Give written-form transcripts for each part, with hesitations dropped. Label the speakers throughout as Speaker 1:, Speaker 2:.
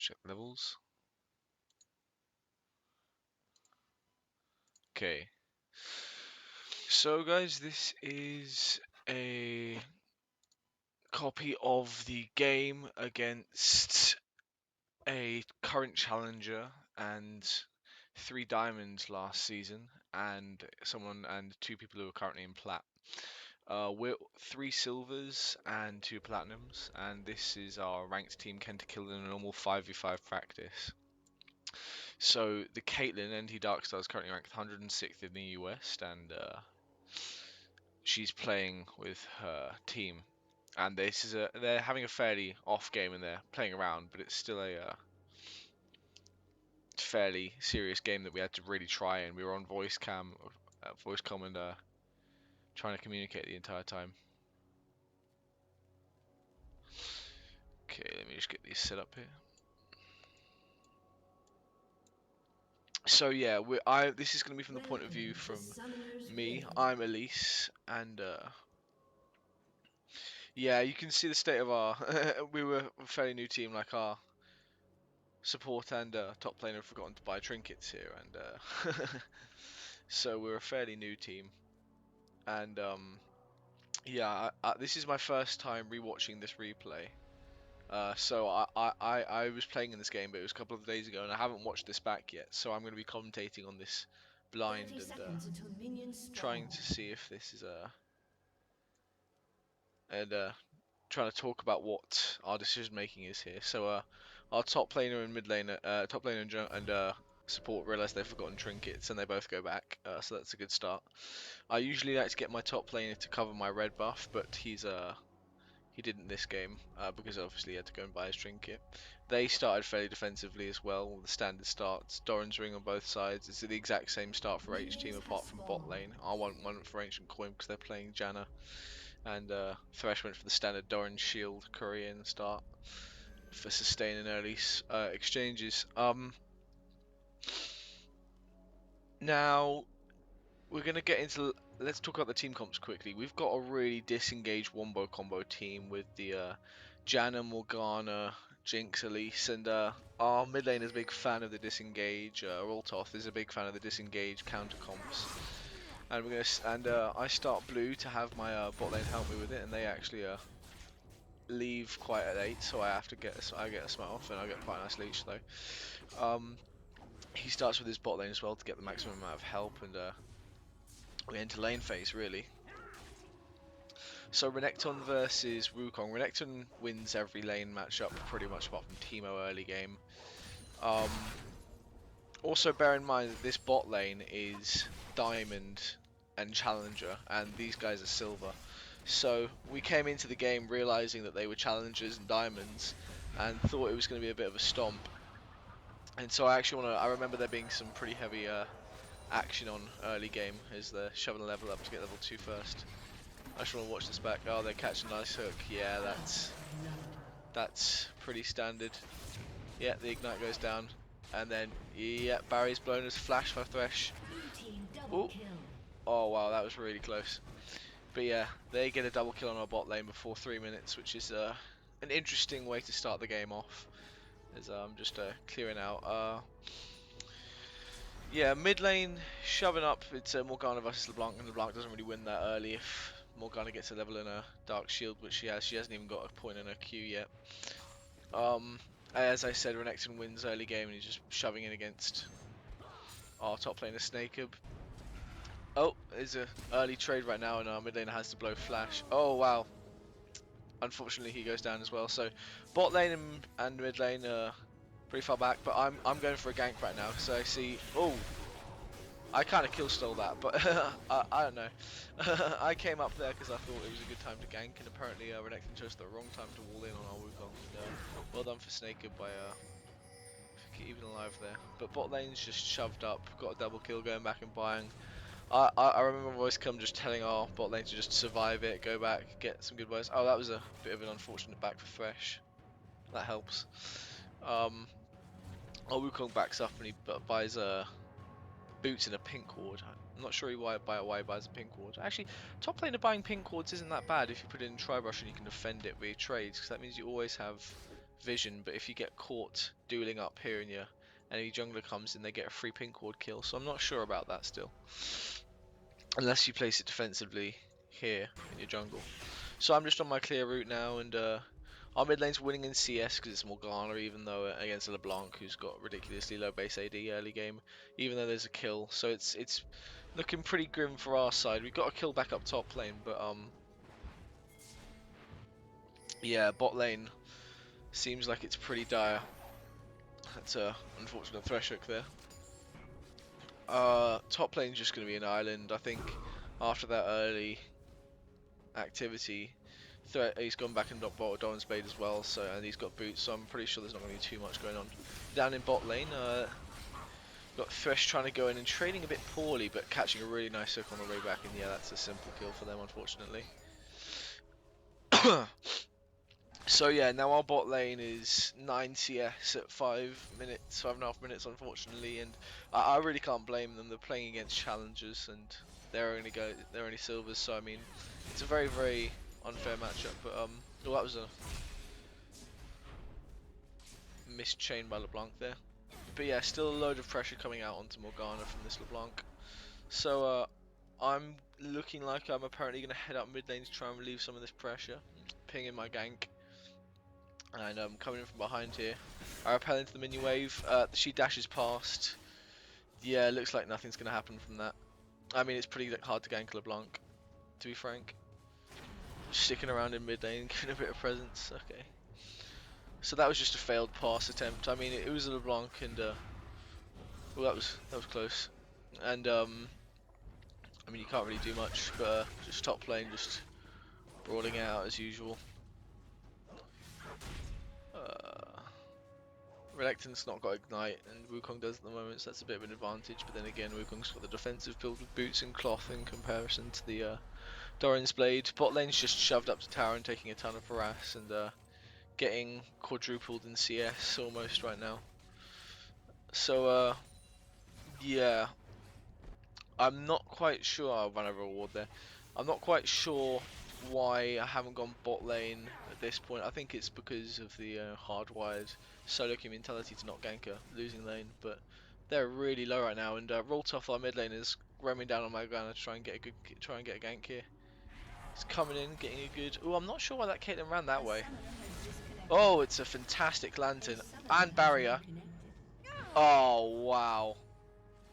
Speaker 1: Check levels. Okay. So guys, this is a copy of the game against a current challenger and 3 diamonds last season, and two people who are currently in plat. We're 3 silvers and 2 platinums, and this is our ranked team Kentakill in a normal 5v5 practice. So the Caitlyn NT Darkstar is currently ranked 106th in the US, and she's playing with her team. And they're having a fairly off game and they're playing around, but it's still a fairly serious game that we had to really try. And we were on voice com, and trying to communicate the entire time. Okay, let me just get these set up here. So yeah, this is going to be from the point of view from me. I'm Elise, and yeah, you can see the state of our. We were a fairly new team, like our support and top laner have forgotten to buy trinkets here, and so we're a fairly new team. And yeah, this is my first time rewatching this replay. So I was playing in this game, but it was a couple of days ago, and I haven't watched this back yet. So I'm going to be commentating on this blind and trying to see if this is and trying to talk about what our decision making is here. So our top laner and mid laner, top laner and support realize they've forgotten trinkets, and they both go back. So that's a good start. I usually like to get my top laner to cover my red buff, but he didn't this game because obviously he had to go and buy his trinket. They started fairly defensively as well, with the standard starts. Doran's ring on both sides. It's the exact same start for each team apart from bot lane. I want one for Ancient Coin because they're playing Janna, and Thresh went for the standard Doran shield Korean start for sustaining early exchanges. Now we're gonna get into. Let's talk about the team comps quickly. We've got a really disengaged wombo combo team with the Janna, Morgana, Jinx, Elise, and our mid lane is a big fan of the disengage. Roltoth is a big fan of the disengage counter comps. And I start blue to have my bot lane help me with it, and they actually leave quite late, so I get a smite off, and I get quite a nice leech though. He starts with his bot lane as well to get the maximum amount of help, and we enter lane phase really. So Renekton versus Wukong. Renekton wins every lane matchup pretty much apart from Teemo early game. Also bear in mind that this bot lane is Diamond and Challenger, and these guys are Silver. So we came into the game realizing that they were Challengers and Diamonds, and thought it was going to be a bit of a stomp. And so I remember there being some pretty heavy action on early game as they're shoving a level up to get level 2 first. I just want to watch this back. Oh, they're catching a nice hook. Yeah, that's pretty standard. Yeah, the ignite goes down, and then yeah, Barry's blown as flash for Thresh. Ooh. Oh wow, that was really close. But yeah, they get a double kill on our bot lane before 3 minutes, which is an interesting way to start the game off. As I'm just clearing out. Yeah, mid lane shoving up. It's Morgana versus LeBlanc, and LeBlanc doesn't really win that early if Morgana gets a level in a Dark Shield, which she has. She hasn't even got a point in her Q yet. As I said, Renekton wins early game, and he's just shoving in against our top laner Snakeb. Oh, there's an early trade right now, and our mid laner has to blow flash. Oh wow. Unfortunately, he goes down as well. So bot lane and mid lane are pretty far back, but I'm going for a gank right now. So I see. Oh, I kind of kill stole that, but I don't know. I came up there because I thought it was a good time to gank, and apparently Renekton chose the wrong time to wall in on our Wukong. Well done for Snakeb by keeping alive there. But bot lane's just shoved up, got a double kill, going back and buying. I remember voice come just telling our bot lane to just survive it, go back, get some good buys. Oh, that was a bit of an unfortunate back for Thresh. That helps. Our Wukong backs up and he buys boots in a pink ward. I'm not sure why he buys a pink ward. Actually, top laner buying pink wards isn't that bad if you put it in Tribrush and you can defend it via trades, because that means you always have vision, but if you get caught dueling up here and your enemy jungler comes in, they get a free pink ward kill. So I'm not sure about that still, unless you place it defensively here in your jungle. So I'm just on my clear route now, and our mid lane's winning in CS because it's Morgana, even though against a LeBlanc who's got ridiculously low base AD early game, even though there's a kill. So it's looking pretty grim for our side. We've got a kill back up top lane, but yeah, bot lane seems like it's pretty dire. That's a unfortunate thresh hook there. Top lane's just going to be an island. I think after that early activity, he's gone back and bought Doran's Blade as well, so, and he's got boots, so I'm pretty sure there's not going to be too much going on. Down in bot lane, got Thresh trying to go in and trading a bit poorly, but catching a really nice hook on the way back, and yeah, that's a simple kill for them, unfortunately. So yeah, now our bot lane is 9 CS at 5.5 minutes, unfortunately, and I really can't blame them. They're playing against challengers, and they're only silvers, so I mean, it's a very, very unfair matchup. But oh, that was a missed chain by LeBlanc there. But yeah, still a load of pressure coming out onto Morgana from this LeBlanc. So I'm looking like I'm apparently going to head up mid lane to try and relieve some of this pressure, pinging my gank. And coming in from behind here. I repel into the minion wave. She dashes past. Yeah, looks like nothing's going to happen from that. I mean, it's pretty hard to gank LeBlanc, to be frank. Sticking around in mid lane, giving a bit of presence. Okay. So that was just a failed pass attempt. I mean, it was a LeBlanc, and well, that was close. And I mean, you can't really do much, but just top lane, just brawling it out as usual. Reluctance not got Ignite, and Wukong does at the moment, so that's a bit of an advantage, but then again, Wukong's got the defensive build with boots and cloth in comparison to the Doran's Blade. Bot lane's just shoved up to tower and taking a ton of harass, and getting quadrupled in CS almost right now. So yeah, I'm not quite sure. I'll run over a ward there. I'm not quite sure why I haven't gone bot lane at this point. I think it's because of the hardwired solo queue mentality to not gank a losing lane, but they're really low right now. And Roltoff, our mid lane, is roaming down on my ground to try and get a gank here. He's coming in, getting a good. Oh, I'm not sure why that Caitlyn ran that way. Oh, it's a fantastic lantern and barrier. Oh wow,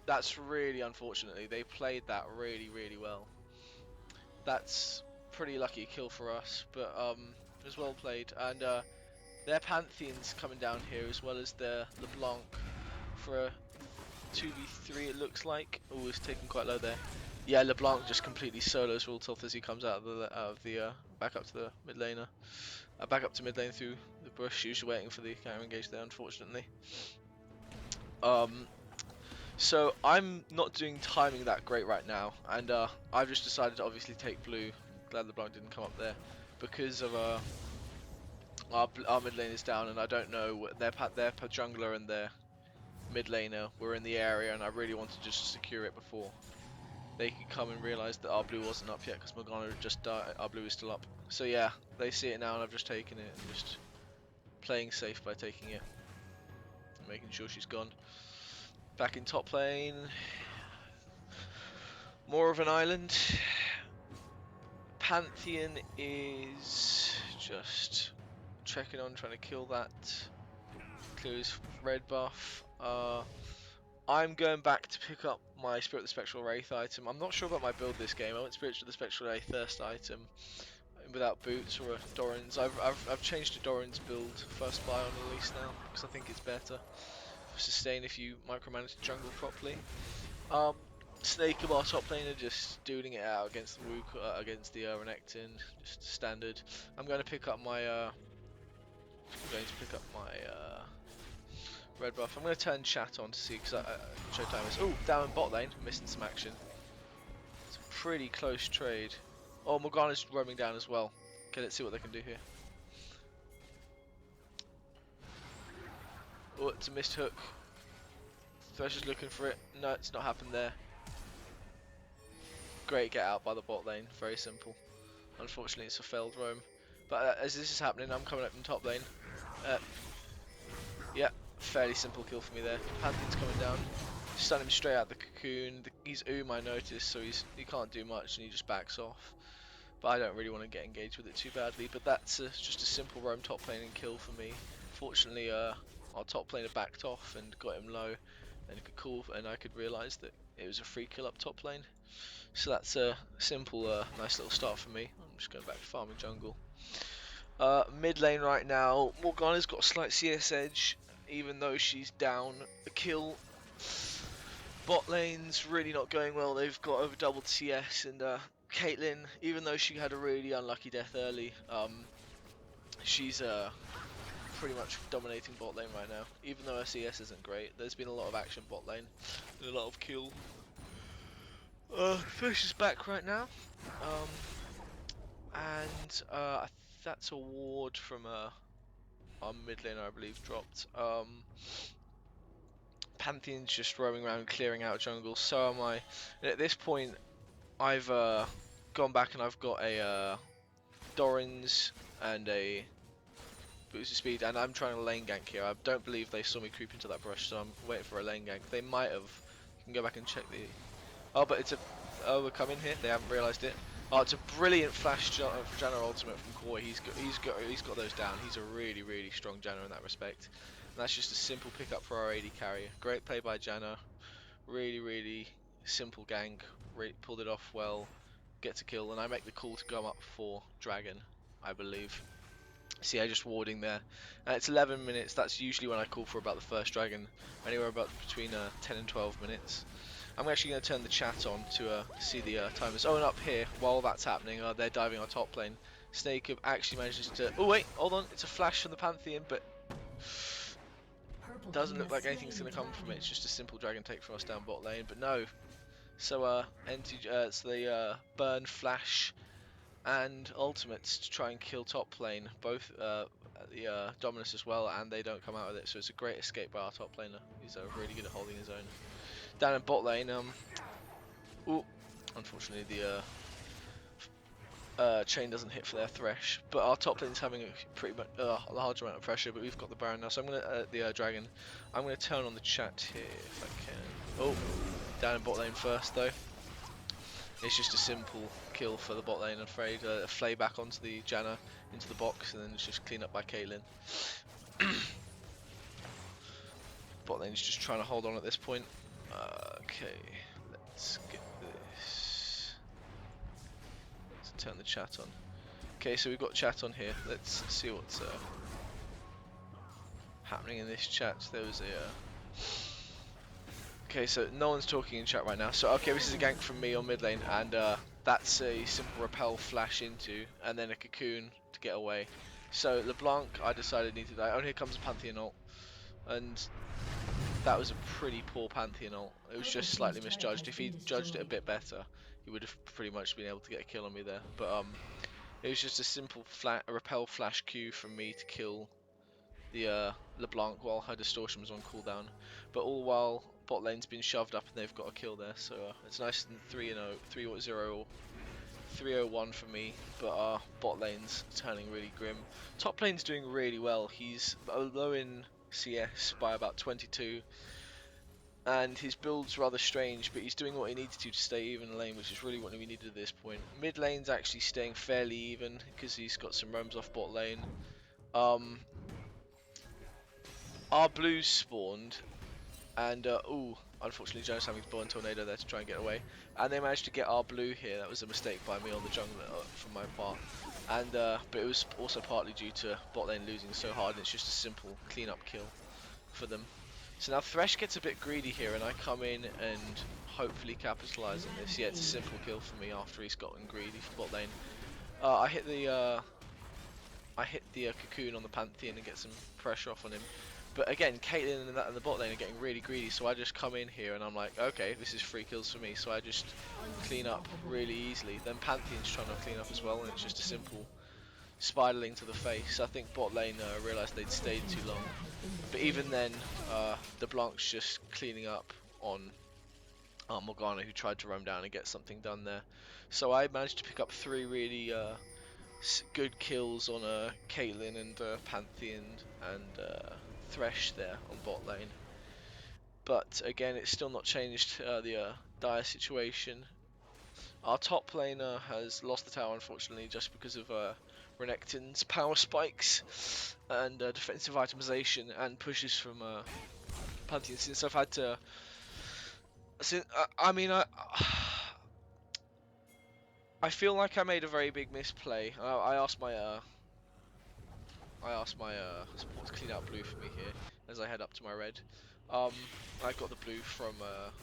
Speaker 1: that's really unfortunately. They played that really, really well. That's pretty lucky kill for us, but it was well played. And their Pantheon's coming down here as well as their LeBlanc for a 2v3 it looks like. Oh, it's taken quite low there. Yeah, LeBlanc just completely solos Roltoff as he comes out of the back up to the mid laner. Back up to mid lane through the bush. He was waiting for the counter engage there, unfortunately. So I'm not doing timing that great right now, and I've just decided to obviously take blue. Glad LeBlanc didn't come up there because of our mid lane is down, and I don't know their jungler and their mid laner were in the area, and I really wanted to just secure it before they could come and realise that our blue wasn't up yet because Morgana had just died. Our blue is still up. So yeah, they see it now, and I've just taken it and just playing safe by taking it, making sure she's gone. Back in top lane, more of an island. Pantheon is just checking on, trying to kill that. Clear his red buff. I'm going back to pick up my Spirit of the Spectral Wraith item. I'm not sure about my build this game. I went Spirit of the Spectral Wraith first item without boots or a Doran's. I've changed to Doran's build first buy on release now because I think it's better. Sustain if you micromanage the jungle properly. Snake of our top lane are just dueling it out against the against the Renekton, just standard. I'm going to pick up my red buff. I'm going to turn chat on to see because Showtime is down in bot lane, missing some action. It's a pretty close trade. Oh, Morgana's roaming down as well. Okay, let's see what they can do here. Oh, it's a missed hook. Thresh is looking for it. No, it's not happened there. Great get out by the bot lane. Very simple. Unfortunately, it's a failed roam. But as this is happening, I'm coming up in top lane. Yeah, fairly simple kill for me there. Pantheon's coming down. Stun him straight out the cocoon. He's I noticed, so he can't do much and he just backs off. But I don't really want to get engaged with it too badly. But that's just a simple roam top lane and kill for me. Fortunately, our top laner backed off and got him low, and I could realise that it was a free kill up top lane. So that's a simple, nice little start for me. I'm just going back to farming jungle. Mid lane right now, Morgana's got a slight CS edge, even though she's down a kill. Bot lane's really not going well. They've got over doubled CS, and Caitlyn, even though she had a really unlucky death early, she's pretty much dominating bot lane right now. Even though her CS isn't great, there's been a lot of action bot lane and a lot of kill. Fish is back right now, and that's a ward from our mid laner, I believe, dropped. Pantheon's just roaming around clearing out jungle, so am I. And at this point, I've gone back and I've got a Doran's and a boost of speed, and I'm trying to lane gank here. I don't believe they saw me creep into that brush, so I'm waiting for a lane gank. They might have. You can go back and check the. Oh, but it's a. Oh, we're coming here. They haven't realised it. Oh, it's a brilliant flash Janna ultimate from Koi. He's got those down. He's a really strong Janna in that respect. And that's just a simple pickup for our AD carry. Great play by Janna. Really simple gank. Pulled it off well. Gets a kill, and I make the call to go up for Dragon, I believe. See, just warding there. It's 11 minutes. That's usually when I call for about the first Dragon. Anywhere about between 10 and 12 minutes. I'm actually going to turn the chat on to see the timers. Oh, and up here, while that's happening, they're diving our top lane. Snakeub actually manages to... Oh, wait, hold on. It's a flash from the Pantheon, but... Doesn't look like anything's going to come from it. It's just a simple dragon take from us down bot lane, but no. So, so they burn flash and ultimates to try and kill top lane, both the Dominus as well, and they don't come out with it. So it's a great escape by our top laner. He's really good at holding his own. Down in bot lane, ooh, unfortunately the chain doesn't hit for their Thresh, but our top lane's having a pretty much a large amount of pressure, but we've got the Baron now, so I'm gonna the Dragon. I'm gonna turn on the chat here if I can. Oh, down in bot lane first though. It's just a simple kill for the bot lane, I'm afraid. A flay back onto the Janna into the box, and then it's just clean up by Caitlyn. Bot lane's just trying to hold on at this point. Okay, let's get this. Let's turn the chat on. Okay, so we've got chat on here. Let's see what's happening in this chat. There was a. Okay, so no one's talking in chat right now. So okay, this is a gank from me on mid lane, and that's a simple repel flash into, and then a cocoon to get away. So LeBlanc, I decided needed to die. Oh, here comes a Pantheon ult, and that was a pretty poor Pantheon ult. It was just slightly misjudged. If he judged it a bit better, he would have pretty much been able to get a kill on me there. But it was just a simple repel flash Q from me to kill the LeBlanc while her distortion was on cooldown. But all while bot lane's been shoved up and they've got a kill there. So it's nice and 3-0, 3-0-1 for me. But our bot lane's turning really grim. Top lane's doing really well. He's low in CS by about 22, and his build's rather strange, but he's doing what he needs to stay even in lane, which is really what we needed at this point. Mid lane's actually staying fairly even because he's got some roams off bot lane. Our blues spawned, and ooh, unfortunately Jonas having to burn tornado there to try and get away, and they managed to get our blue here. That was a mistake by me on the jungle from my part, and but it was also partly due to bot lane losing so hard, and it's just a simple clean-up kill for them. So now Thresh gets a bit greedy here, and I come in and hopefully capitalise on this. Yeah, it's a simple kill for me after he's gotten greedy for bot lane. I hit the cocoon on the Pantheon and get some pressure off on him. But again, Caitlyn and the bot lane are getting really greedy, so I just come in here and I'm like, okay, this is 3 kills for me, so I just clean up really easily. Then Pantheon's trying to clean up as well, and it's just a simple spiraling to the face. I think bot lane realised they'd stayed too long. But even then, the Blanc's just cleaning up on Morgana, who tried to roam down and get something done there. So I managed to pick up 3 really good kills on Caitlyn and Pantheon and Thresh there on bot lane. But again, it's still not changed the dire situation. Our top laner has lost the tower, unfortunately, just because of Renekton's power spikes and defensive itemization and pushes from Pantheon. Since I've had to, I mean, I feel like I made a very big misplay. I asked my support to clean out blue for me here as I head up to my red. I got the blue from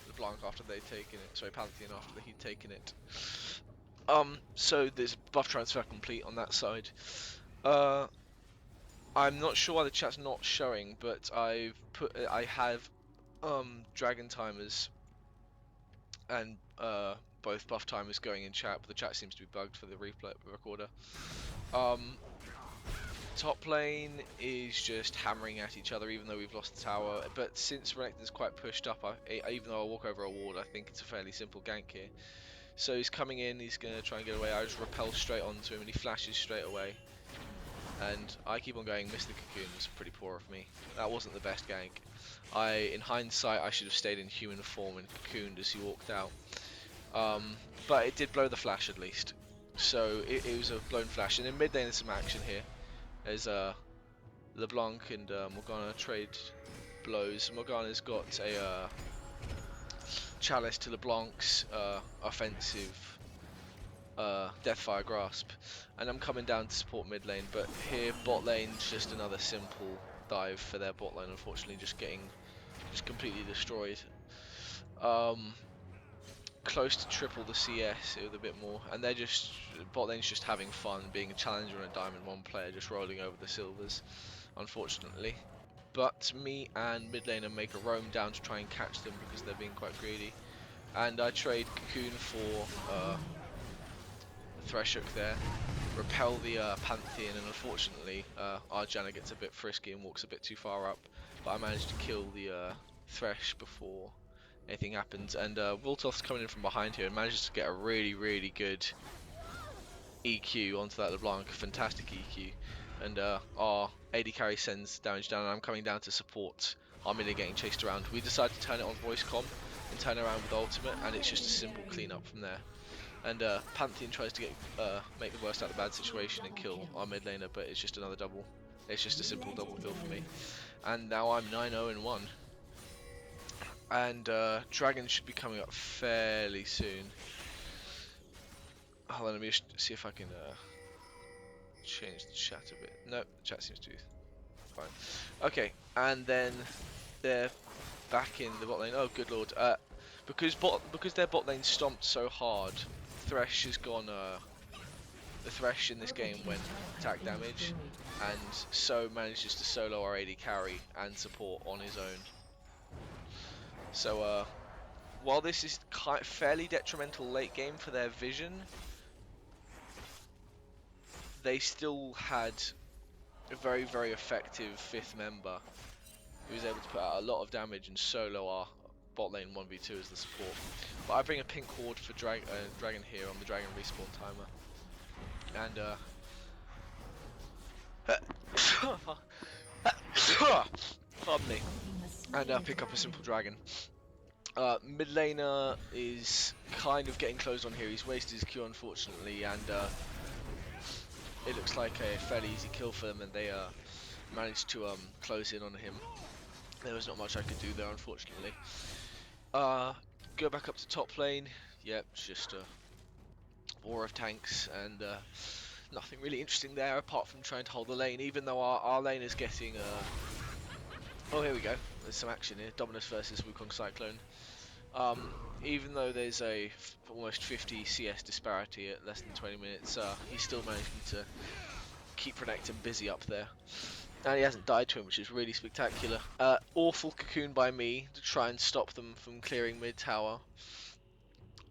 Speaker 1: LeBlanc after they'd taken it. Sorry, Pantheon after he'd taken it. So there's buff transfer complete on that side. I'm not sure why the chat's not showing, but I have dragon timers and both buff timers going in chat, but the chat seems to be bugged for the replay recorder. Top lane is just hammering at each other, even though we've lost the tower. But since Renekton's quite pushed up, even though I walk over a ward, I think it's a fairly simple gank here. So he's coming in, he's going to try and get away. I just repel straight onto him and he flashes straight away. And I keep on going, miss the cocoon. Was pretty poor of me. That wasn't the best gank. In hindsight, I should have stayed in human form and cocooned as he walked out. But it did blow the flash at least. So it was a blown flash. And in mid lane there's some action here. There's LeBlanc and Morgana trade blows. Morgana's got a chalice to LeBlanc's offensive Deathfire Grasp, and I'm coming down to support mid lane. But here bot lane's just another simple dive for their bot lane. Unfortunately, just completely destroyed. Close to triple the CS with a bit more, and they're just bot lane's just having fun being a challenger and a Diamond 1 player, just rolling over the silvers, unfortunately. But me and mid laner make a roam down to try and catch them because they're being quite greedy, and I trade cocoon for Thresh Hook there, repel the Pantheon, and unfortunately our Janna gets a bit frisky and walks a bit too far up, but I managed to kill the Thresh before anything happens, and Voltoth's coming in from behind here and manages to get a really good EQ onto that LeBlanc, fantastic EQ, and our AD carry sends damage down, and I'm coming down to support our mid getting chased around. We decide to turn it on voice comm and turn around with ultimate, and it's just a simple cleanup from there. And Pantheon tries to make the worst out of the bad situation and kill our mid laner, but it's just another double. It's just a simple double kill for me. And now I'm 9-0-1. And Dragon should be coming up fairly soon. Hold on, let me just see if I can change the chat a bit. No, the chat seems to be fine. Okay, and then they're back in the bot lane. Oh, good lord. Because their bot lane stomped so hard, Thresh has gone. The Thresh in this game went attack damage, and so manages to solo our AD carry and support on his own. So while this is fairly detrimental late game for their vision, they still had a very effective 5th member who was able to put out a lot of damage and solo our bot lane 1v2 as the support. But I bring a pink ward for Dragon here on the Dragon respawn timer, and pardon me, and pick up a simple Dragon. Mid laner is kind of getting closed on here. He's wasted his Q unfortunately, and it looks like a fairly easy kill for them, and they managed to close in on him. There was not much I could do there, unfortunately. Go back up to top lane. Yep, it's just a war of tanks, and nothing really interesting there apart from trying to hold the lane, even though our lane is getting oh, here we go, there's some action here. Dominus versus Wukong Cyclone. Even though there's a almost 50 CS disparity at less than 20 minutes, he's still managing to keep Renekton busy up there. And he hasn't died to him, which is really spectacular. Awful cocoon by me to try and stop them from clearing mid tower.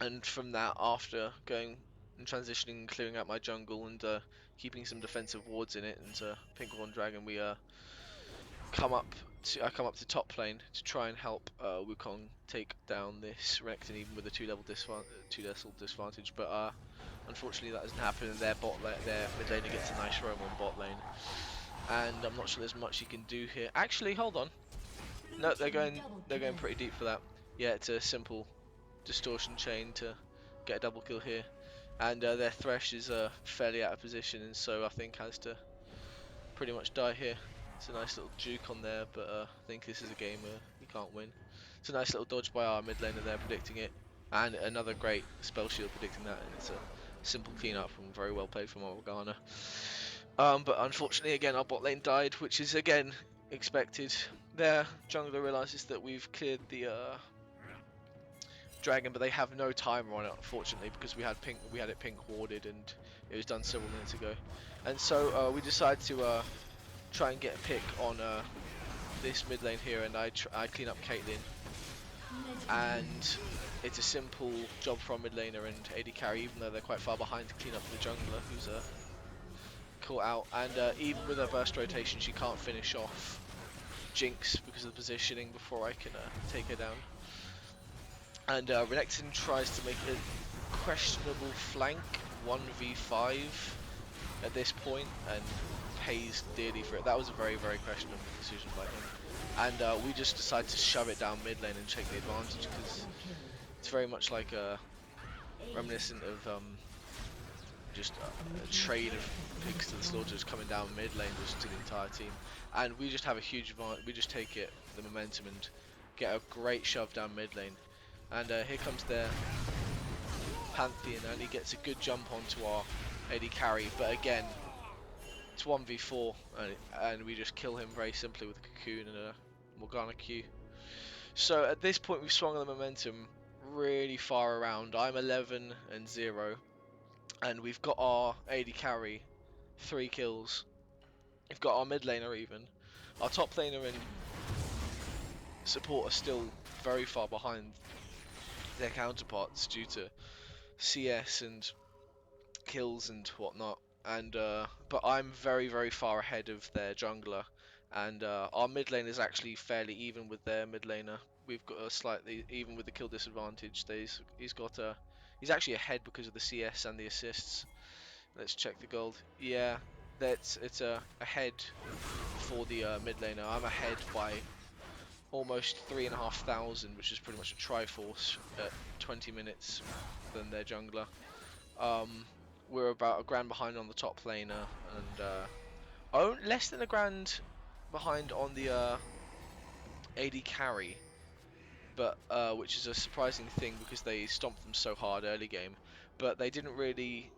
Speaker 1: And from that, after going and transitioning and clearing out my jungle and keeping some defensive wards in it, and Pinkhorn Dragon, we I come up to top lane to try and help Wukong take down this Renekton, even with a 2 level disadvantage. But unfortunately that doesn't happen, and their mid laner gets a nice roam on bot lane. and I'm not sure there's much you can do here. Actually, hold on. No, they're going pretty deep for that. Yeah, it's a simple distortion chain to get a double kill here, and their Thresh is fairly out of position, and so I think has to pretty much die here. It's a nice little juke on there, but I think this is a game you can't win. It's a nice little dodge by our mid laner there, predicting it, and another great spell shield predicting that, and it's a simple cleanup and very well played from Morgana. But unfortunately, again, our bot lane died, which is again expected. Their jungler realizes that we've cleared the dragon, but they have no timer on it, unfortunately, because we had it pink warded, and it was done several minutes ago. And so we decided to try and get a pick on this mid lane here, and I clean up Caitlyn, and it's a simple job for our mid laner and AD carry, even though they're quite far behind, to clean up the jungler who's caught out. And even with her burst rotation, she can't finish off Jinx because of the positioning before I can take her down. And Renekton tries to make a questionable flank 1v5 at this point and pays dearly for it. That was a very, very questionable decision by him. And we just decided to shove it down mid lane and take the advantage, because it's very much like reminiscent of just a train of pigs to the slaughter just coming down mid lane just to the entire team. And we just have a huge advantage. We just take the momentum, and get a great shove down mid lane. And here comes their Pantheon, and he gets a good jump onto our AD carry, but again, it's 1v4, and we just kill him very simply with a Cocoon and a Morgana Q. So at this point, we've swung the momentum really far around. I'm 11 and 0, and we've got our AD carry 3 kills. We've got our mid laner even. Our top laner and support are still very far behind their counterparts due to CS and kills and whatnot, and but I'm very, very far ahead of their jungler, and our mid lane is actually fairly even with their mid laner. We've got a slightly even with the kill disadvantage. He's actually ahead because of the CS and the assists. Let's check the gold. Yeah, it's ahead for the mid laner. I'm ahead by almost 3,500, which is pretty much a Triforce at 20 minutes than their jungler. We're about a grand behind on the top laner, and less than a grand behind on the AD carry, but which is a surprising thing because they stomped them so hard early game, but they didn't really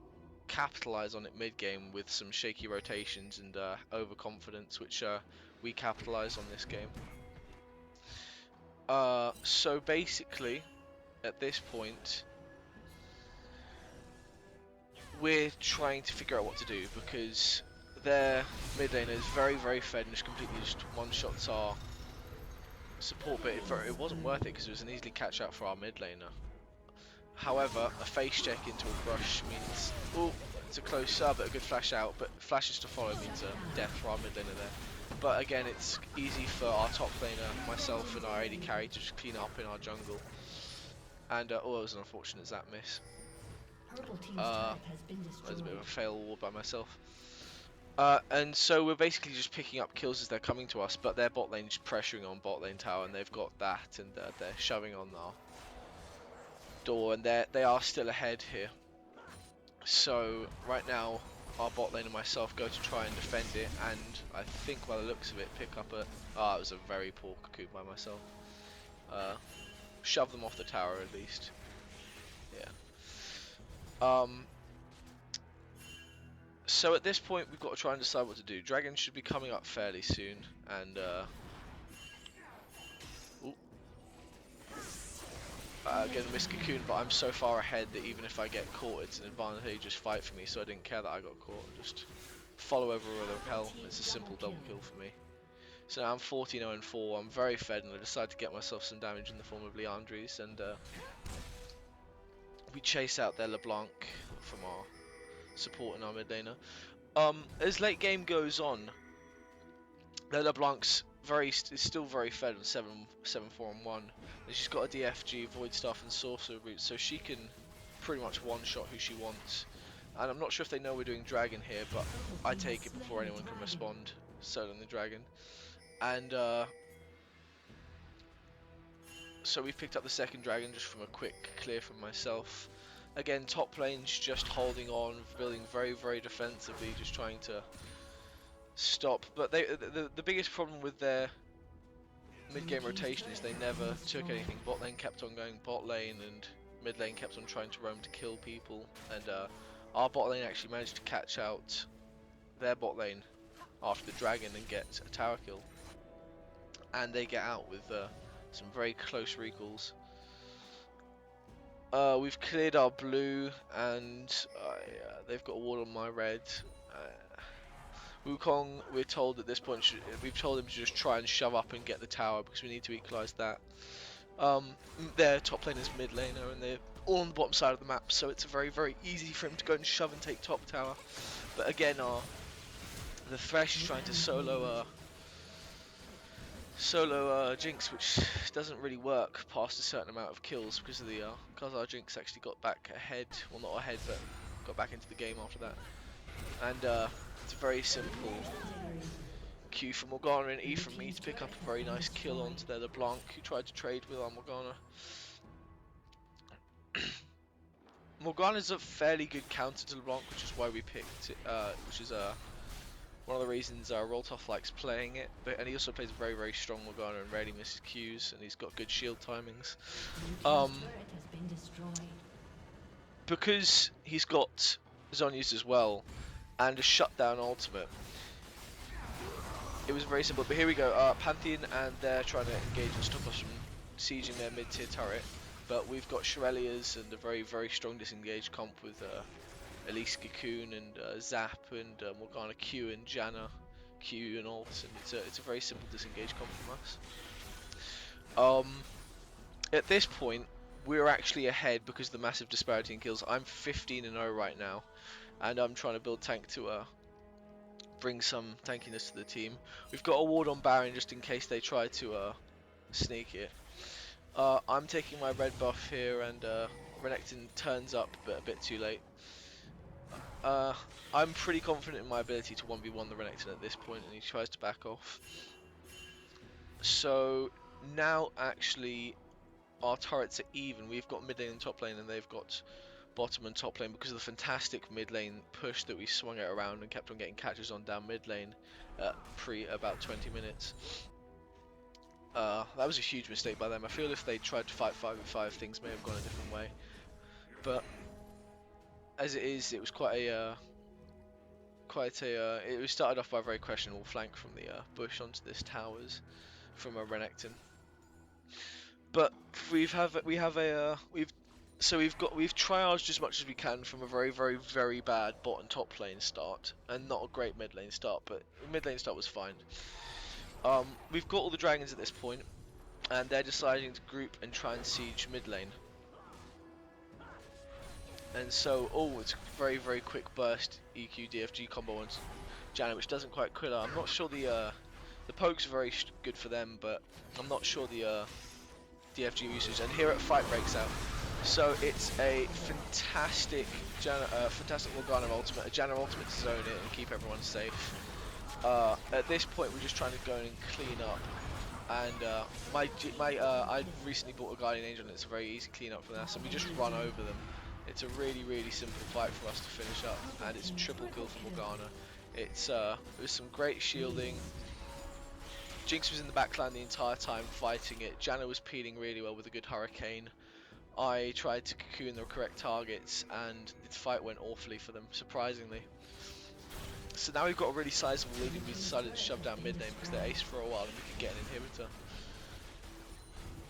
Speaker 1: capitalize on it mid game with some shaky rotations and overconfidence, which we capitalized on this game. So basically, at this point, we're trying to figure out what to do, because their mid laner is very, very fed and just completely just one-shots our support, but it wasn't worth it because it was an easily catch out for our mid laner. However, a face check into a brush means, oh, it's a close sub, but a good flash out, but flashes to follow means death for our mid laner there. But again, it's easy for our top laner, myself and our AD carry, to just clean up in our jungle. And oh, it was an unfortunate zap miss. That was a bit of a fail ward by myself. And so we're basically just picking up kills as they're coming to us, but their bot lane is pressuring on bot lane tower, and they've got that, and they're shoving on our door, and they are still ahead here. So right now, our bot lane and myself go to try and defend it, and I think by the looks of it, pick up a... it was a very poor Cocoon by myself. Shove them off the tower at least. Yeah. So at this point, we've got to try and decide what to do. Dragon should be coming up fairly soon, and again, miss Cocoon, but I'm so far ahead that even if I get caught, it's an advantageous fight for me, so I didn't care that I got caught. Just follow over with a repel. It's a simple double kill for me. So now I'm 14-0-4. I'm very fed, and I decided to get myself some damage in the form of Leandries, and we chase out their LeBlanc from our support in our mid laner. As late game goes on, their LeBlanc's is still very fed on 7-4-1, and she's got a DFG, Void Staff, and Sorcerer route, so she can pretty much one-shot who she wants. And I'm not sure if they know we're doing Dragon here, but I take it before anyone can respond. soloing the dragon. And so we've picked up the second dragon just from a quick clear from myself. Again, top lane's just holding on, building very, very defensively, just trying to stop. But the biggest problem with their mid-game rotation is they never took anything. Bot lane kept on going bot lane, and mid lane kept on trying to roam to kill people. And our bot lane actually managed to catch out their bot lane after the dragon and get a tower kill. And they get out with some very close recalls. We've cleared our blue, and they've got a ward on my red. Wukong, we're told at this point, we've told him to just try and shove up and get the tower because we need to equalise that. Their top lane is mid laner, and they're all on the bottom side of the map, so it's very, very easy for him to go and shove and take top tower. But again, the Thresh is trying to solo Jinx, which doesn't really work past a certain amount of kills because of because our Jinx actually got back ahead, well not ahead, but got back into the game after that. And it's a very simple Q from Morgana and E from me to pick up a very nice kill onto their LeBlanc, who tried to trade with our Morgana. Morgana's a fairly good counter to LeBlanc, which is why we picked it, which is one of the reasons Roltoff likes playing it, and he also plays very, very strong Morgana and rarely misses Qs, and he's got good shield timings. Because he's got Zhonya's as well, and a shutdown ultimate, it was very simple. But here we go, Pantheon, and they're trying to engage and stop us from sieging their mid-tier turret. But we've got Shurelia's and a very, very strong disengaged comp with Elise Cocoon and Zap and Morgana Q and Janna Q and ult, and it's a very simple disengage comp from us. At this point, we're actually ahead because of the massive disparity in kills. I'm 15-0 right now, and I'm trying to build tank to bring some tankiness to the team. We've got a ward on Baron just in case they try to sneak it. I'm taking my red buff here, and Renekton turns up, but a bit too late. I'm pretty confident in my ability to 1v1 the Renekton at this point, and he tries to back off. So now actually our turrets are even. We've got mid lane and top lane, and they've got bottom and top lane because of the fantastic mid lane push that we swung it around and kept on getting catches on down mid lane pre about 20 minutes. That was a huge mistake by them. I feel if they tried to fight 5v5, things may have gone a different way. But as it is, it was it was started off by a very questionable flank from the bush onto this towers from a Renekton. But we've triaged as much as we can from a very, very, very bad bot and top lane start, and not a great mid lane start, but mid lane start was fine. We've got all the dragons at this point, and they're deciding to group and try and siege mid lane. And so, it's a very, very quick burst EQ DFG combo on Janna, which doesn't quite kill her. I'm not sure the pokes are very good for them, but I'm not sure the DFG usage. And here fight breaks out. So it's a fantastic fantastic Morgana ultimate, a Janna ultimate to zone it and keep everyone safe. At this point, we're just trying to go in and clean up. And I recently bought a Guardian Angel, and it's a very easy clean up for that. So we just run over them. It's a really, really simple fight for us to finish up, and it's a triple kill for Morgana. It was some great shielding. Jinx was in the backline the entire time fighting it. Janna was peeling really well with a good hurricane. I tried to cocoon the correct targets, and the fight went awfully for them, surprisingly. So now we've got a really sizable lead, and we decided to shove down mid lane because they're ace for a while and we could get an inhibitor.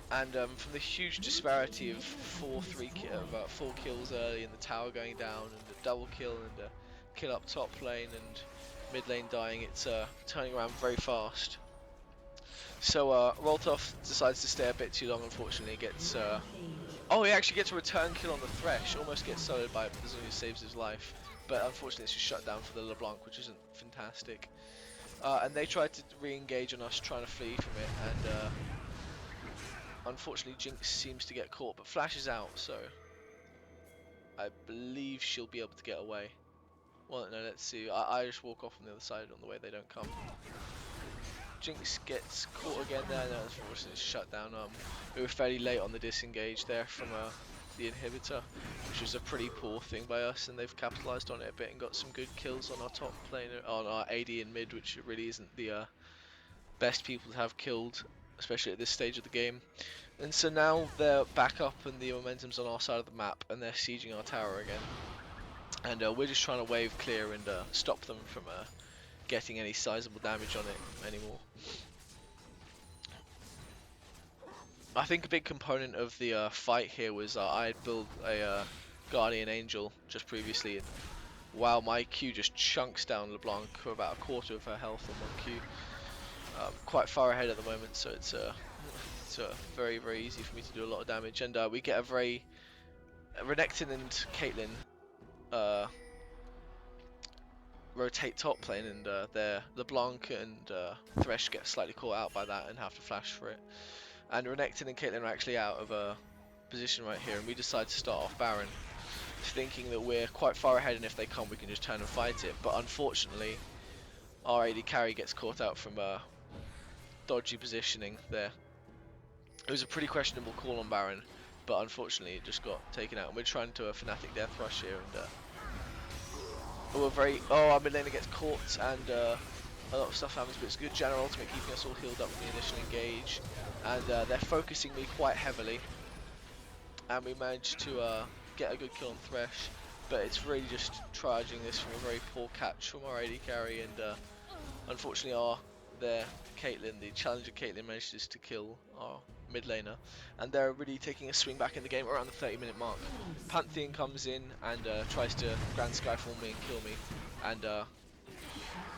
Speaker 1: And from the huge disparity of 4 kills early and the tower going down and a double kill and a kill up top lane and mid lane dying, it's turning around very fast. So Roltoff decides to stay a bit too long, unfortunately. He actually gets a return kill on the Thresh, almost gets soloed by it, but Zhonya's saves his life. But unfortunately it's just shut down for the LeBlanc, which isn't fantastic. And they tried to re-engage on us, trying to flee from it, and unfortunately Jinx seems to get caught, but Flash is out, so I believe she'll be able to get away. Well, no, let's see. I just walk off on the other side on the way they don't come. Jinx gets caught again there. No, unfortunately it's shut down. We were fairly late on the disengage there from the inhibitor, which was a pretty poor thing by us, and they've capitalised on it a bit and got some good kills on our top lane, on our AD in mid, which really isn't the best people to have killed, especially at this stage of the game. And so now they're back up and the momentum's on our side of the map, and they're sieging our tower again. And we're just trying to wave clear and stop them from getting any sizable damage on it anymore. I think a big component of the fight here was I had built a Guardian Angel just previously, and wow, my Q just chunks down LeBlanc for about a quarter of her health on one Q. Quite far ahead at the moment, so it's very, very easy for me to do a lot of damage. And we get a very Renekton and Caitlyn rotate top lane, and their LeBlanc and Thresh get slightly caught out by that and have to flash for it. And Renekton and Caitlyn are actually out of a position right here, and we decide to start off Baron, thinking that we're quite far ahead, and if they come we can just turn and fight it. But unfortunately our AD carry gets caught out from dodgy positioning there. It was a pretty questionable call on Baron, but unfortunately it just got taken out, and we're trying to a Fnatic death rush here, and our mid laner gets caught, and a lot of stuff happens, but it's good Janna ultimate keeping us all healed up from the initial engage, and they're focusing me quite heavily, and we managed to get a good kill on Thresh, but it's really just triaging this from a very poor catch from our AD carry, and unfortunately their Caitlyn, the challenger Caitlyn, manages to kill our mid laner, and they're really taking a swing back in the game around the 30-minute mark. Pantheon comes in and tries to Grand Skyfall me and kill me, and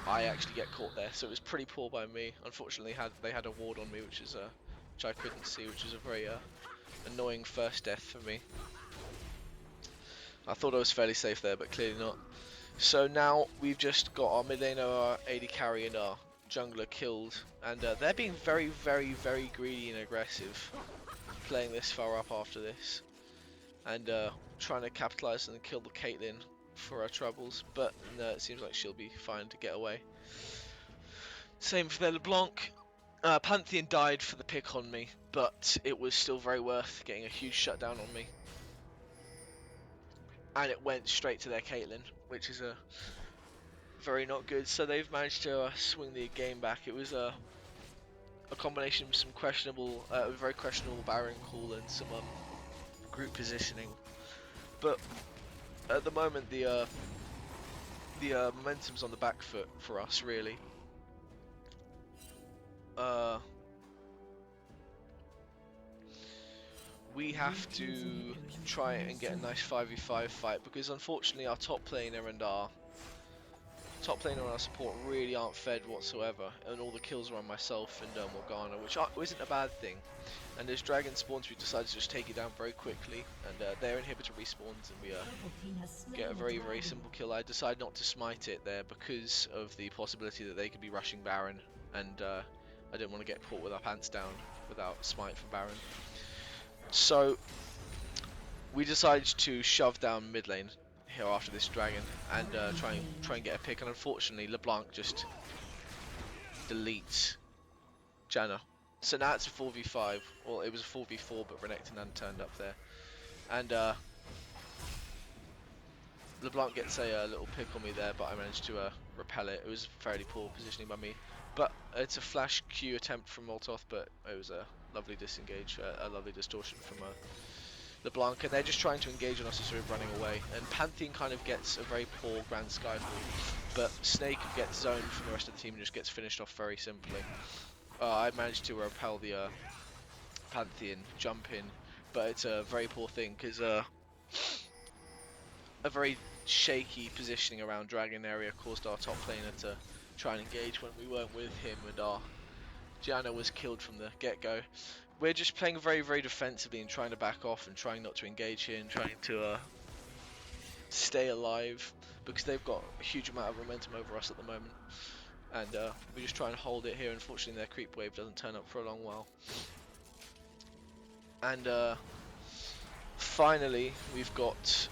Speaker 1: I actually get caught there, so it was pretty poor by me. Unfortunately they had a ward on me, which I couldn't see, which is a very annoying first death for me. I thought I was fairly safe there, but clearly not. So now we've just got our mid laner, our AD carry, and our jungler killed, and they're being very, very, very greedy and aggressive, playing this far up after this, and trying to capitalise and kill the Caitlyn for our troubles, but no, it seems like she'll be fine to get away. Same for their LeBlanc. Pantheon died for the pick on me, but it was still very worth getting a huge shutdown on me. And it went straight to their Caitlyn, which is very not good. So they've managed to swing the game back. It was a combination of some questionable, very questionable Baron call and some group positioning. But at the moment, the momentum's on the back foot for us, really. We have to try and get a nice 5v5 fight, because unfortunately our top laner and our support really aren't fed whatsoever, and all the kills are on myself and Morgana, which isn't a bad thing. And as dragon spawns, we decided to just take it down very quickly, and their inhibitor respawns, and we get a very, very simple kill. I decided not to smite it there because of the possibility that they could be rushing Baron, and I didn't want to get caught with our pants down without smite from Baron. So we decided to shove down mid lane here after this dragon and try and get a pick, and unfortunately LeBlanc just deletes Janna. So now it's a 4v5. Well, it was a 4v4, but Renekton hadn't turned up there, and LeBlanc gets a little pick on me there, but I managed to repel it. It was fairly poor positioning by me, but it's a flash Q attempt from Molotov, but it was a lovely disengage, a lovely distortion from LeBlanc, and they're just trying to engage on us as we're running away. And Pantheon kind of gets a very poor Grand Skyfall, but Snake gets zoned from the rest of the team and just gets finished off very simply. I managed to repel the Pantheon jump in, but it's a very poor thing, because a very shaky positioning around Dragon area caused our top laner to try and engage when we weren't with him, and our Janna was killed from the get-go. We're just playing very, very defensively and trying to back off and trying not to engage here and trying to stay alive, because they've got a huge amount of momentum over us at the moment, and we're just trying to hold it here. Unfortunately their creep wave doesn't turn up for a long while, and finally, we've got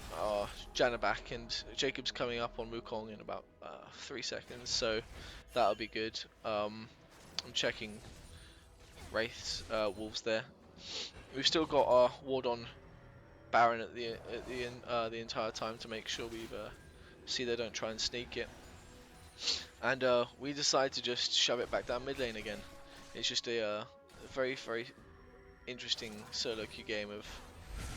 Speaker 1: Janna back, and Jacob's coming up on Wukong in about 3 seconds, so that'll be good. I'm checking Wraith's wolves there. We've still got our ward on Baron at the entire time to make sure we see they don't try and sneak it. And we decide to just shove it back down mid lane again. It's just a very, very interesting solo queue game of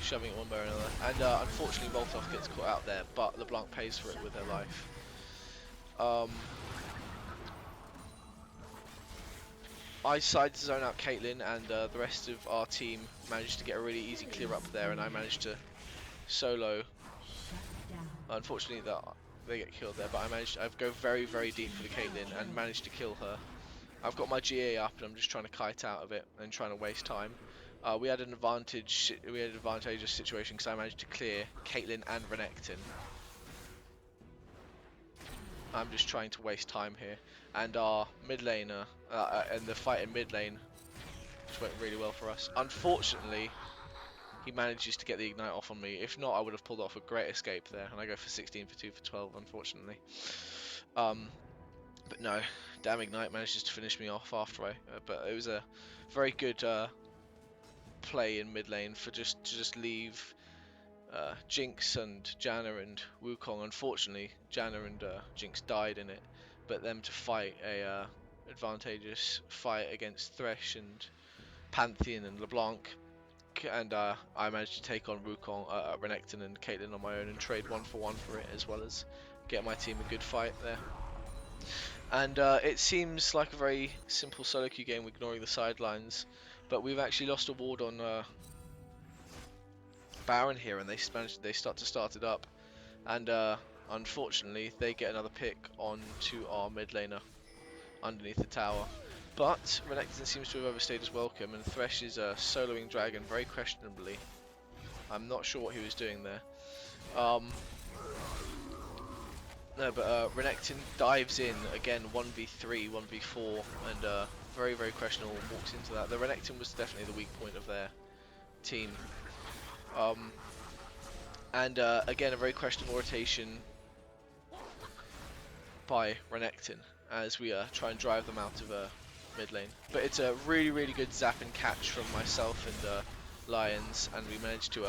Speaker 1: shoving it one way or another. And unfortunately Voltov gets caught out there, but LeBlanc pays for it with their life. I decided to zone out Caitlyn, and the rest of our team managed to get a really easy clear up there, and I managed to solo. Unfortunately they get killed there, but I go very, very deep for the Caitlyn and managed to kill her. I've got my GA up and I'm just trying to kite out of it and trying to waste time. We had an advantageous situation because I managed to clear Caitlyn and Renekton. I'm just trying to waste time here, and our mid laner and the fight in mid lane just went really well for us. Unfortunately, he manages to get the ignite off on me. If not, I would have pulled off a great escape there, and I go for 16 for 2 for 12, unfortunately. But no, damn ignite manages to finish me off after but it was a very good play in mid lane for to just leave Jinx and Janna and Wukong. Unfortunately, Janna and Jinx died in it, but them to fight a advantageous fight against Thresh and Pantheon and LeBlanc, and I managed to take on Wukong, Renekton and Caitlyn on my own and trade 1-for-1 for it, as well as get my team a good fight there. And it seems like a very simple solo queue game, ignoring the sidelines, but we've actually lost a ward on Baron here, and they start it up, and unfortunately they get another pick onto our mid laner underneath the tower. But Renekton seems to have overstayed his welcome, and Thresh is soloing Dragon very questionably. I'm not sure what he was doing there. No, but Renekton dives in again, 1v3, 1v4, and very, very questionable, walks into that. The Renekton was definitely the weak point of their team. And again, a very questionable rotation by Renekton as we try and drive them out of mid lane. But it's a really, really good zap and catch from myself and Lions, and we managed to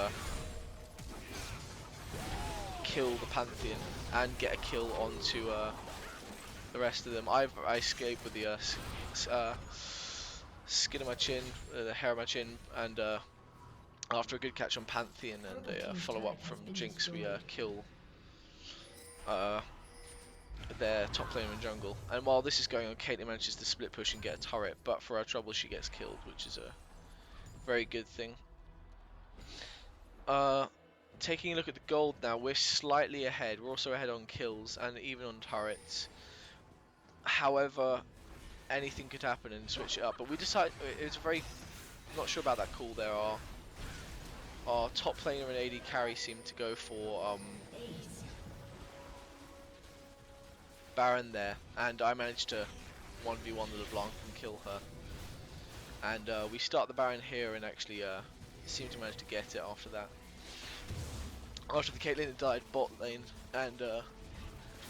Speaker 1: kill the Pantheon and get a kill onto the rest of them. I escaped with the skin of my chin, the hair of my chin, and after a good catch on Pantheon and a follow-up from Jinx, we kill their top laner in jungle. And while this is going on, Caitlyn manages to split push and get a turret, but for our trouble she gets killed, which is a very good thing. Taking a look at the gold now, we're slightly ahead. We're also ahead on kills and even on turrets. However, anything could happen and switch it up. But we decided it's very not sure about that call there. Our top laner and AD carry seemed to go for Baron there, and I managed to 1v1 the LeBlanc and kill her. And we start the Baron here and actually seem to manage to get it after that. After the Caitlyn had died bot lane and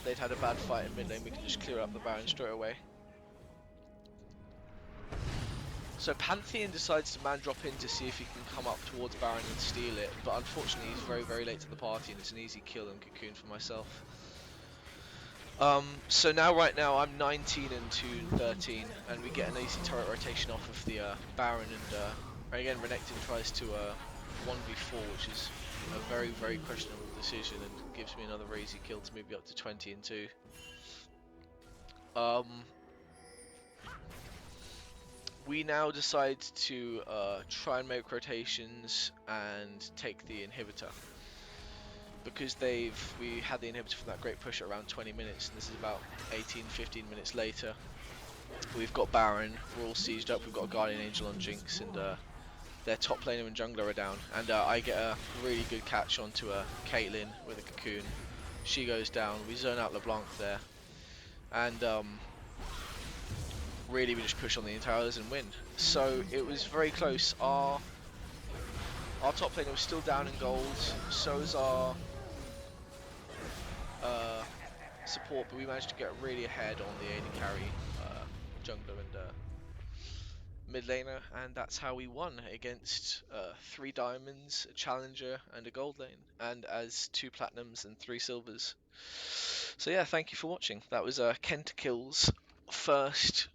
Speaker 1: they'd had a bad fight in mid lane, we can just clear up the Baron straight away. So Pantheon decides to man drop in to see if he can come up towards Baron and steal it, but unfortunately he's very, very late to the party and it's an easy kill and cocoon for myself. So right now I'm 19 and 213, and we get an easy turret rotation off of the Baron, and again Renekton tries to 1v4, which is a very, very questionable decision and gives me another easy kill to move me up to 20 and 2. We now decide to try and make rotations and take the inhibitor, because we had the inhibitor from that great push at around 20 minutes, and this is about 18-15 minutes later. We've got Baron, we're all sieged up, we've got a Guardian Angel on Jinx, and their top laner and jungler are down, and I get a really good catch onto a Caitlyn with a cocoon. She goes down, we zone out LeBlanc there, and really we just push on the entire others and win. So it was very close. Our Our top laner was still down in gold, so is our support, but we managed to get really ahead on the AD carry, jungler and mid laner, and that's how we won against 3 diamonds, a challenger, and a gold lane, and as 2 platinums and 3 silvers. So yeah, thank you for watching. That was Kentakill's first